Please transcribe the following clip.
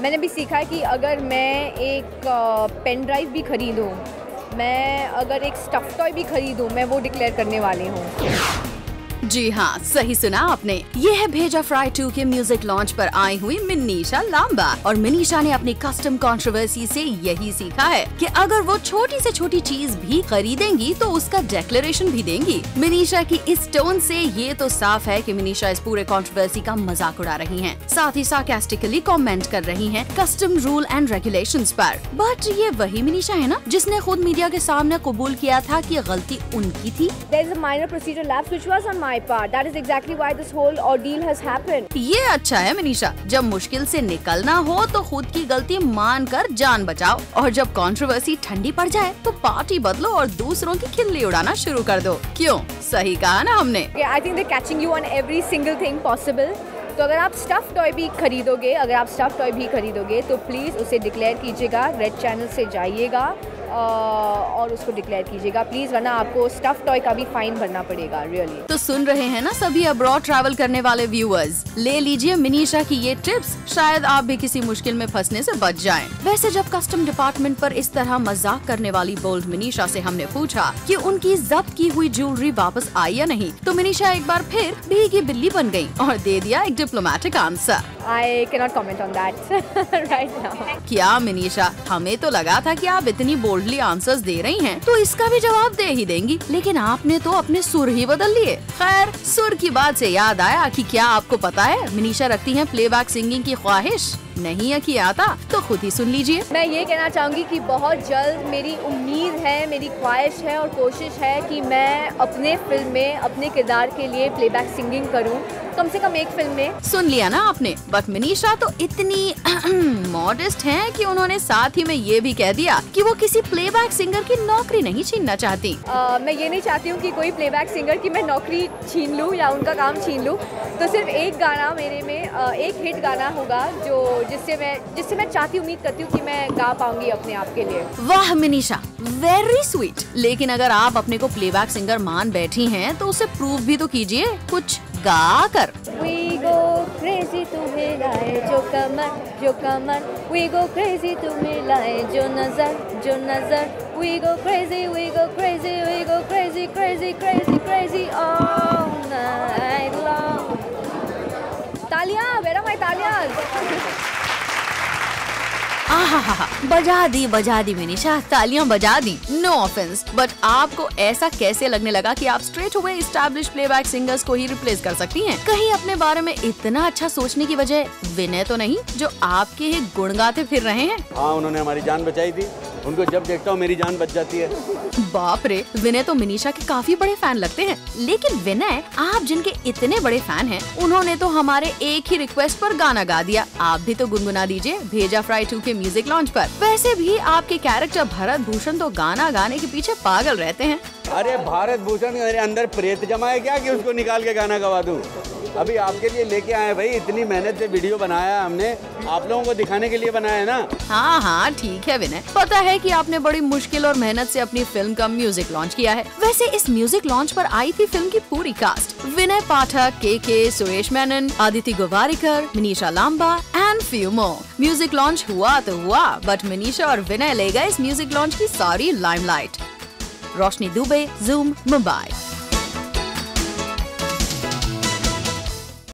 मैंने भी सीखा है कि अगर मैं एक पेन ड्राइव भी खरीदूँ, मैं अगर एक स्टफ टॉय भी खरीदूँ, मैं वो डिक्लेयर करने वाली हूँ। जी हाँ, सही सुना आपने। ये है भेजा फ्राई 2 के म्यूजिक लॉन्च पर आई हुई मिनीषा लांबा। और मिनीषा ने अपनी कस्टम कंट्रोवर्सी से यही सीखा है कि अगर वो छोटी से छोटी चीज भी खरीदेंगी तो उसका डिक्लेरेशन भी देंगी। मिनीषा की इस टोन से ये तो साफ है कि मिनीषा इस पूरे कंट्रोवर्सी का मजाक उड़ा रही हैं। साथ ही सार्कास्टिकली कमेंट कर रही हैं कस्टम रूल एंड रेगुलेशंस पर। बट ये वही मिनीषा है ना जिसने खुद मीडिया के सामने कबूल किया था कि गलती उनकी थी। There is a minor procedure lapse which was on my part. That is exactly why this whole ordeal has happened. ये अच्छा है मिनीषा, जब मुश्किल से निकलना हो तो खुद की गलती मान कर जान बचाओ, और जब कंट्रोवर्सी ठंडी पड़ जाए तो पार्टी बदलो और दूसरों की खिल्ली उड़ाना शुरू कर दो। क्यों, सही कहा ना हमने। I think they're catching you on every single thing possible. तो अगर आप स्टफ टॉय भी खरीदोगे, तो प्लीज उसे डिक्लेयर कीजिएगा, रेड चैनल से जाइएगा और उसको डिक्लेयर कीजिएगा प्लीज, वरना आपको स्टफ टॉय का भी फाइन भरना पड़ेगा। रियली तो सुन रहे हैं ना सभी अब्रॉड ट्रैवल करने वाले व्यूअर्स, ले लीजिए मिनीषा की ये टिप्स, शायद आप भी किसी मुश्किल में फंसने से बच जाएं। वैसे जब कस्टम डिपार्टमेंट पर इस तरह मजाक करने वाली बोल्ड मिनीषा से हमने पूछा कि उनकी जब्त की हुई ज्वेलरी वापस आई या नहीं, तो मिनीषा एक बार फिर भीगी बिल्ली बन गयी और दे दिया एक diplomatic answer. I cannot comment on that right now. क्या मिनीषा, हमें तो लगा था कि आप इतनी बोल्डली आंसर्स दे रही हैं, तो इसका भी जवाब दे ही देंगी, लेकिन आपने तो अपने सुर ही बदल लिए। खैर, सुर की बात से याद आया कि क्या आपको पता है मिनीषा रखती हैं प्लेबैक सिंगिंग की ख्वाहिश? नहीं यकीन आता तो खुद ही सुन लीजिए। मैं ये कहना चाहूँगी कि बहुत जल्द मेरी उम्मीद है, मेरी ख्वाहिश है और कोशिश है कि मैं अपने फिल्म में अपने किरदार के लिए प्लेबैक सिंगिंग करूँ, कम से कम एक फिल्म में। सुन लिया ना आपने। बट मिनीषा तो इतनी मॉडेस्ट हैं कि उन्होंने साथ ही में ये भी कह दिया कि वो किसी प्लेबैक सिंगर की नौकरी नहीं छीनना चाहती। मैं ये नहीं चाहती हूँ कि कोई प्लेबैक सिंगर की मैं नौकरी छीन लूँ या उनका काम छीन लूँ। तो सिर्फ एक गाना मेरे में एक हिट गाना होगा जो जिससे मैं चाहती उम्मीद करती हूँ कि मैं गा पाऊंगी अपने आप के लिए। वाह मिनीषा, वेरी स्वीट। लेकिन अगर आप अपने को प्लेबैक सिंगर मान बैठी हैं तो उसे प्रूव भी तो कीजिए कुछ गा कर। We go crazy तुम्हें लाए जो कमर, we go crazy तुम्हें लाए जो नजर, we go crazy all night long। तालियां, where are my तालियां? आहा, बजा दी मिनीषा, तालियां बजा दी। नो ऑफेंस, बट आपको ऐसा कैसे लगने लगा कि आप straight away establish playback singers को ही रिप्लेस कर सकती हैं? कहीं अपने बारे में इतना अच्छा सोचने की वजह विनय तो नहीं, जो आपके ही गुण गाते फिर रहे हैं? हाँ, उन्होंने हमारी जान बचाई थी, उनको जब देखता हूँ मेरी जान बच जाती है। बाप रे, विनय तो मिनीषा के काफी बड़े फैन लगते हैं। लेकिन विनय, आप जिनके इतने बड़े फैन हैं, उन्होंने तो हमारे एक ही रिक्वेस्ट पर गाना गा दिया। आप भी तो गुनगुना दीजिए भेजा फ्राई 2 के म्यूजिक लॉन्च पर। वैसे भी आपके कैरेक्टर भरत भूषण तो गाना गाने के पीछे पागल रहते हैं। अरे भारत भूषण मेरे अंदर प्रेत जमा है क्या कि उसको निकाल के गाना गवा दूं? अभी आपके लिए लेके आए भाई, इतनी मेहनत से वीडियो बनाया हमने, आप लोगों को दिखाने के लिए बनाया है ना। हाँ, ठीक है विनय, पता है कि आपने बड़ी मुश्किल और मेहनत से अपनी फिल्म का म्यूजिक लॉन्च किया है। वैसे इस म्यूजिक लॉन्च पर आई थी फिल्म की पूरी कास्ट, विनय पाठक, के Suresh Menon, Aditi Gowariker, Minisha Lamba and few more. Music launch हुआ तो हुआ, बट मिनीषा और विनय ले गए इस म्यूजिक लॉन्च की सारी लाइमलाइट। रोशनी दुबे, ज़ूम, मुंबई।